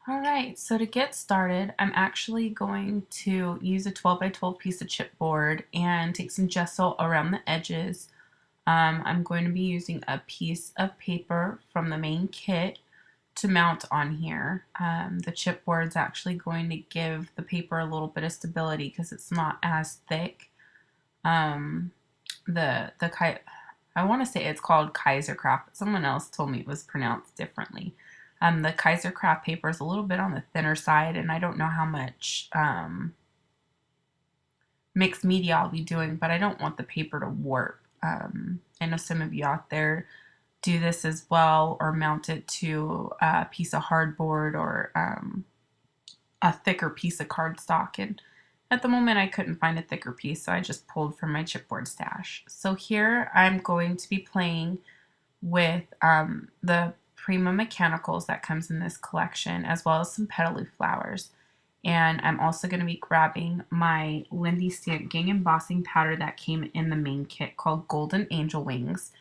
Alright, so to get started, I'm actually going to use a 12 by 12 piece of chipboard and take some gesso around the edges. I'm going to be using a piece of paper from the main kit to mount on here. The chipboard's actually going to give the paper a little bit of stability because it's not as thick. Um, the I want to say it's called Kaisercraft, but someone else told me it was pronounced differently. The Kaisercraft paper is a little bit on the thinner side, and I don't know how much mixed media I'll be doing, but I don't want the paper to warp. I know some of you out there do this as well, or mount it to a piece of hardboard or a thicker piece of cardstock. And at the moment, I couldn't find a thicker piece, so I just pulled from my chipboard stash. So here I'm going to be playing with the Prima Mechanicals that comes in this collection, as well as some Petaloo flowers. And I'm also going to be grabbing my Lindy Stampgang embossing powder that came in the main kit called Golden Angel Wings.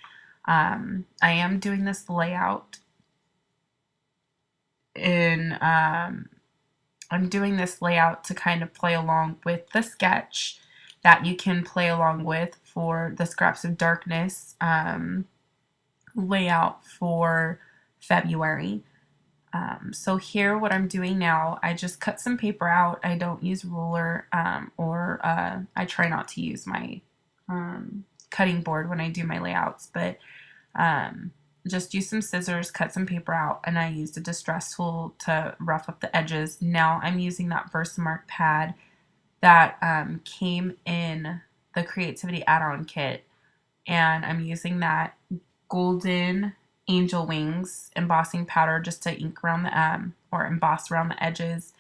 I am doing this layout in I'm doing this layout to kind of play along with the sketch that you can play along with for the Scraps of Darkness layout for February. So here what I'm doing now, I just cut some paper out. I don't use ruler or I try not to use my cutting board when I do my layouts, but just use some scissors, cut some paper out, and I used a distress tool to rough up the edges. Now I'm using that Versamark pad that came in the Creativity add-on kit, and I'm using that Golden Angel Wings embossing powder just to ink around the or emboss around the edges.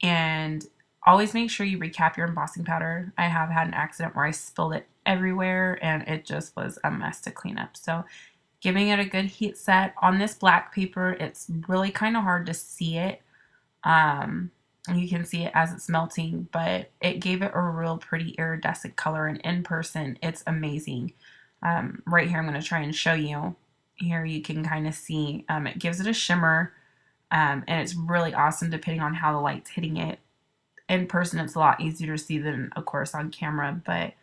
And always make sure you recap your embossing powder. I have had an accident where I spilled it everywhere and it just was a mess to clean up. So giving it a good heat set on this black paper, it's really kind of hard to see it. You can see it as it's melting, but it gave it a real pretty iridescent color, and in person it's amazing. Right here I'm going to try and show you. Here you can kind of see it gives it a shimmer, and it's really awesome depending on how the light's hitting it. In person it's a lot easier to see than of course on camera, but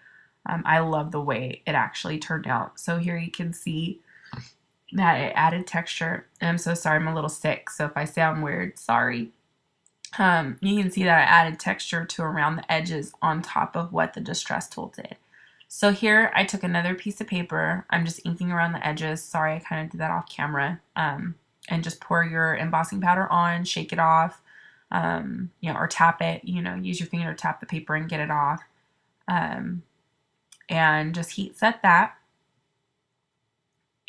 I love the way it actually turned out. So here you can see that it added texture, and I'm so sorry, I'm a little sick, so if I sound weird, sorry. You can see that I added texture to around the edges on top of what the distress tool did. So here I took another piece of paper. I'm just inking around the edges. Sorry, I kind of did that off camera. And just pour your embossing powder on, shake it off, or tap it. Use your finger to tap the paper and get it off. And just heat set that.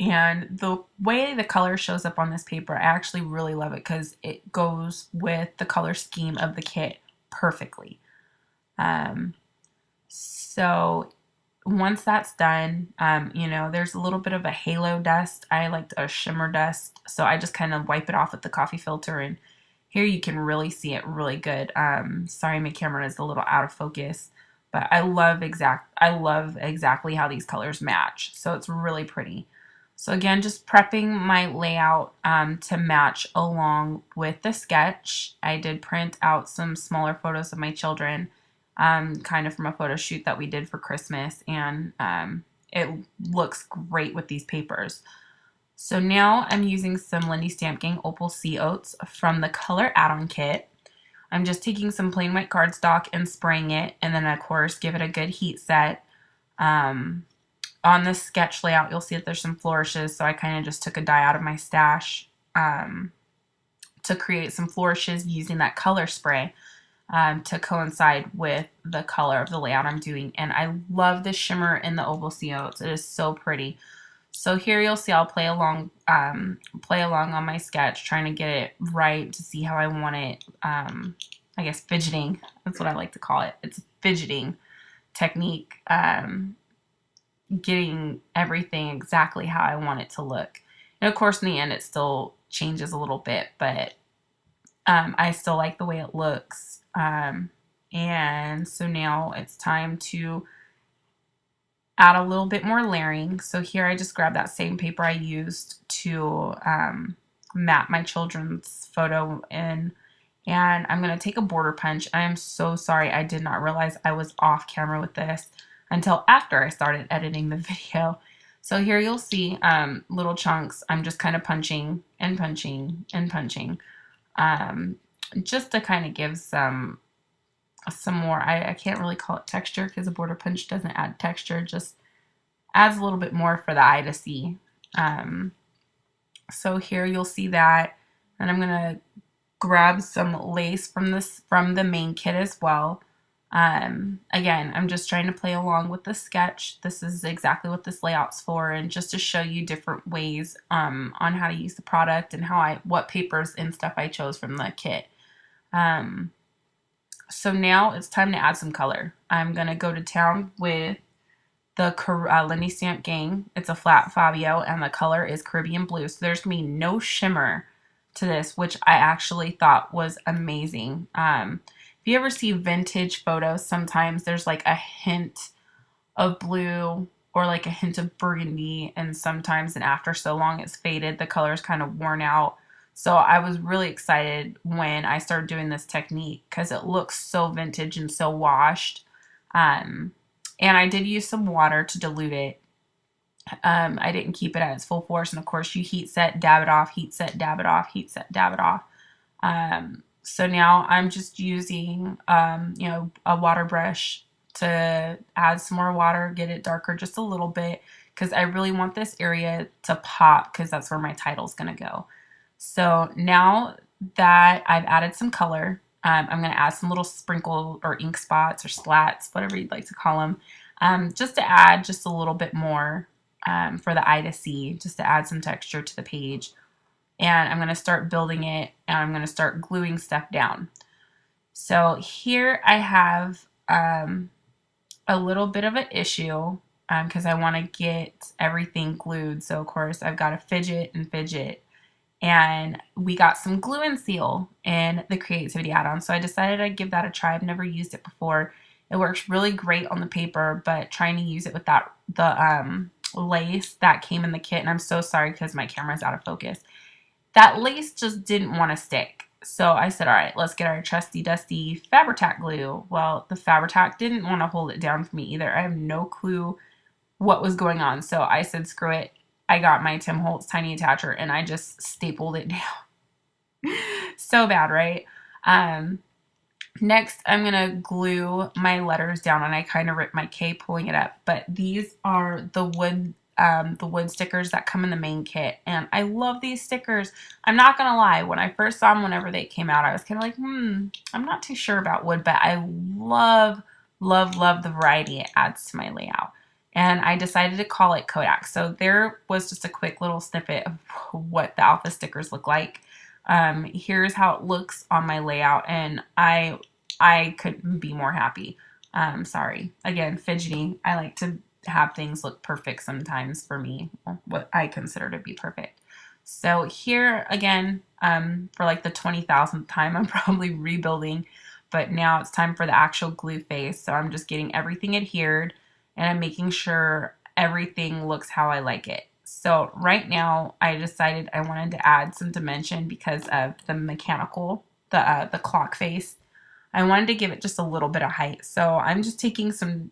And the way the color shows up on this paper, I actually really love it because it goes with the color scheme of the kit perfectly. So once that's done, there's a little bit of a halo dust. I like a shimmer dust, so I just kind of wipe it off with the coffee filter, and here you can really see it really good. Sorry, my camera is a little out of focus, but I love exactly how these colors match, so it's really pretty. So again, just prepping my layout to match along with the sketch. I did print out some smaller photos of my children, kind of from a photo shoot that we did for Christmas, and it looks great with these papers. So now I'm using some Lindy Stampgang Opal Sea Oats from the Color add-on kit. I'm just taking some plain white cardstock and spraying it, and then of course give it a good heat set. On this sketch layout, you'll see that there's some flourishes, so I kind of just took a die out of my stash to create some flourishes using that color spray to coincide with the color of the layout I'm doing. And I love the shimmer in the Opal Sea Oats. It is so pretty. So here you'll see I'll play along on my sketch, trying to get it right to see how I want it. I guess fidgeting. That's what I like to call it. It's a fidgeting technique. Getting everything exactly how I want it to look. And of course, in the end, it still changes a little bit, but I still like the way it looks. And so now it's time to add a little bit more layering. So here I just grabbed that same paper I used to map my children's photo in. And I'm going to take a border punch. I am so sorry. I did not realize I was off camera with this until after I started editing the video. So here you'll see little chunks. I'm just kind of punching and punching and punching, just to kind of give some more, I can't really call it texture because a border punch doesn't add texture, just adds a little bit more for the eye to see. So here you'll see that, and I'm going to grab some lace from the main kit as well. Again, I'm just trying to play along with the sketch. This is exactly what this layout's for, and just to show you different ways on how to use the product and what papers and stuff I chose from the kit. So now it's time to add some color. I'm gonna go to town with the Lindy Stamp Gang. It's a flat Fabio, and the color is Caribbean Blue. So there's gonna be no shimmer to this, which I actually thought was amazing. If you ever see vintage photos, sometimes there's like a hint of blue or like a hint of burgundy, and sometimes, and after so long it's faded, the color is kind of worn out. So I was really excited when I started doing this technique because it looks so vintage and so washed. And I did use some water to dilute it. I didn't keep it at its full force, and of course you heat set, dab it off, heat set, dab it off, heat set, dab it off. So now I'm just using, a water brush to add some more water, get it darker just a little bit, because I really want this area to pop, because that's where my title's going to go. So now that I've added some color, I'm going to add some little sprinkle or ink spots or splats, whatever you'd like to call them, just to add just a little bit more for the eye to see, just to add some texture to the page. And I'm going to start building it, and I'm going to start gluing stuff down. So here I have a little bit of an issue because I want to get everything glued. So of course I've got to fidget and fidget. And we got some glue and seal in the Creativity add-on, so I decided I'd give that a try. I've never used it before. It works really great on the paper, but trying to use it with the lace that came in the kit, and I'm so sorry because my camera's out of focus. That lace just didn't want to stick. So I said, all right, let's get our trusty dusty Fabri-Tac glue. Well, the Fabri-Tac didn't want to hold it down for me either. I have no clue what was going on. So I said, screw it. I got my Tim Holtz tiny attacher and I just stapled it down. So bad, right? Next, I'm going to glue my letters down, and I kind of ripped my K pulling it up. But these are the wood stickers that come in the main kit, and I love these stickers. I'm not going to lie. When I first saw them, whenever they came out, I was kind of like, I'm not too sure about wood, but I love, love, love the variety it adds to my layout. And I decided to call it Kodak. So there was just a quick little snippet of what the alpha stickers look like. Here's how it looks on my layout, and I couldn't be more happy. Sorry. Again, fidgeting. I like to have things look perfect sometimes for me, what I consider to be perfect. So here again, for like the 20,000th time, I'm probably rebuilding, but now it's time for the actual glue face. So I'm just getting everything adhered, and I'm making sure everything looks how I like it. So right now I decided I wanted to add some dimension because of the mechanical, the clock face. I wanted to give it just a little bit of height. So I'm just taking some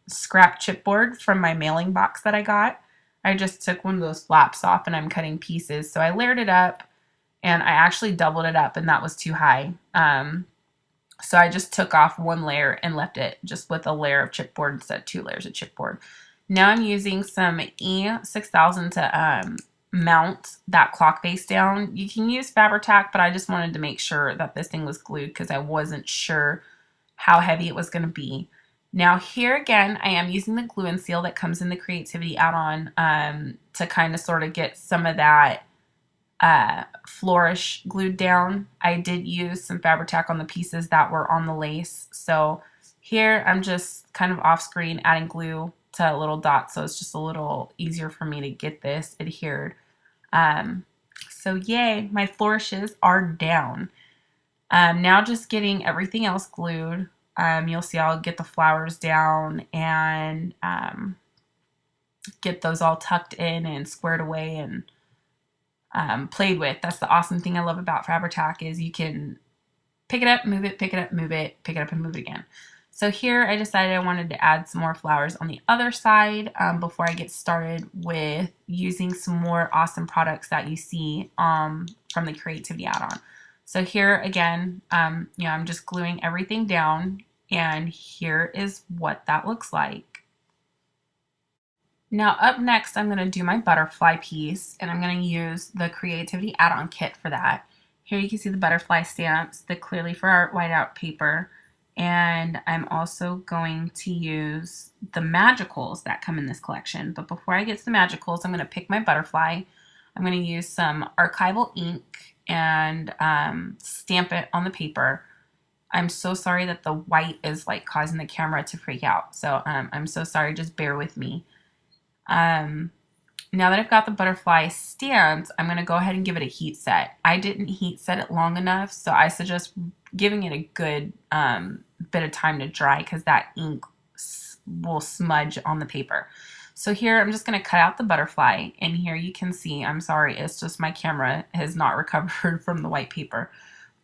scrap chipboard from my mailing box that I got. I just took one of those flaps off and I'm cutting pieces. So I layered it up, and I actually doubled it up, and that was too high. So I just took off one layer and left it just with a layer of chipboard instead of 2 layers of chipboard. Now I'm using some E6000 to mount that clock face down. You can use Fabri-Tac, but I just wanted to make sure that this thing was glued because I wasn't sure how heavy it was going to be. Now here again, I am using the glue and seal that comes in the Creativity add-on to kind of sort of get some of that flourish glued down. I did use some Fabri-Tac on the pieces that were on the lace. So here I'm just kind of off screen adding glue to little dots, so it's just a little easier for me to get this adhered. So yay, my flourishes are down. Now just getting everything else glued. You'll see I'll get the flowers down and get those all tucked in and squared away, and played with. That's the awesome thing I love about Fabri-Tac is you can pick it up, move it, pick it up, move it, pick it up and move it again. So here I decided I wanted to add some more flowers on the other side before I get started with using some more awesome products that you see from the Creativity add-on. So here again, I'm just gluing everything down, and here is what that looks like. Now up next, I'm going to do my butterfly piece, and I'm going to use the Creativity add-on kit for that. Here you can see the butterfly stamps, the Clearly for Art whiteout paper, and I'm also going to use the magicals that come in this collection. But before I get to the magicals, I'm going to pick my butterfly. I'm going to use some archival ink and stamp it on the paper. I'm so sorry that the white is like causing the camera to freak out. So I'm so sorry, just bear with me. Now that I've got the butterfly stamped, I'm going to go ahead and give it a heat set. I didn't heat set it long enough, so I suggest giving it a good bit of time to dry because that ink will smudge on the paper. So here I'm just going to cut out the butterfly, and here you can see, I'm sorry, it's just my camera has not recovered from the white paper.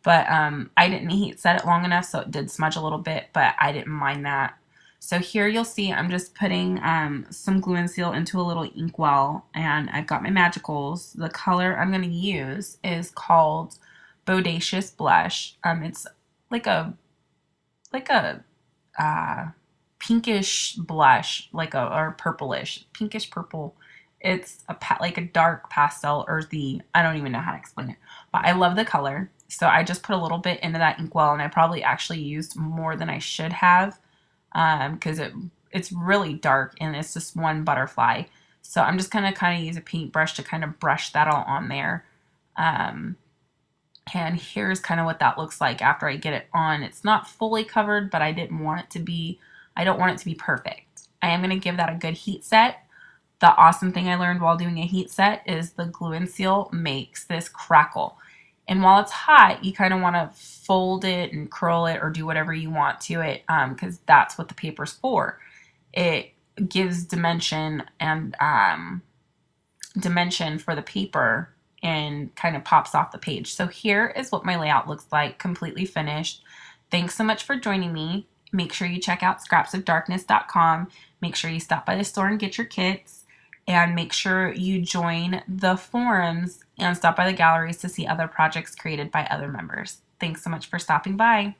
But I didn't heat set it long enough, so it did smudge a little bit, but I didn't mind that. So here you'll see I'm just putting some glue and seal into a little inkwell, and I've got my magicals. The color I'm going to use is called Bodacious Blush. It's like a pinkish blush, or purplish, pinkish purple. It's like a dark pastel, earthy. I don't even know how to explain it, but I love the color. So I just put a little bit into that inkwell, and I probably actually used more than I should have because it's really dark and it's just one butterfly. So I'm just going to kind of use a paintbrush to kind of brush that all on there. And here's kind of what that looks like after I get it on. It's not fully covered, but I don't want it to be perfect. I am going to give that a good heat set. The awesome thing I learned while doing a heat set is the glue and seal makes this crackle. And while it's hot, you kind of want to fold it and curl it or do whatever you want to it because that's what the paper's for. It gives dimension and dimension for the paper and kind of pops off the page. So here is what my layout looks like, completely finished. Thanks so much for joining me. Make sure you check out scrapsofdarkness.com. Make sure you stop by the store and get your kits. And make sure you join the forums and stop by the galleries to see other projects created by other members. Thanks so much for stopping by.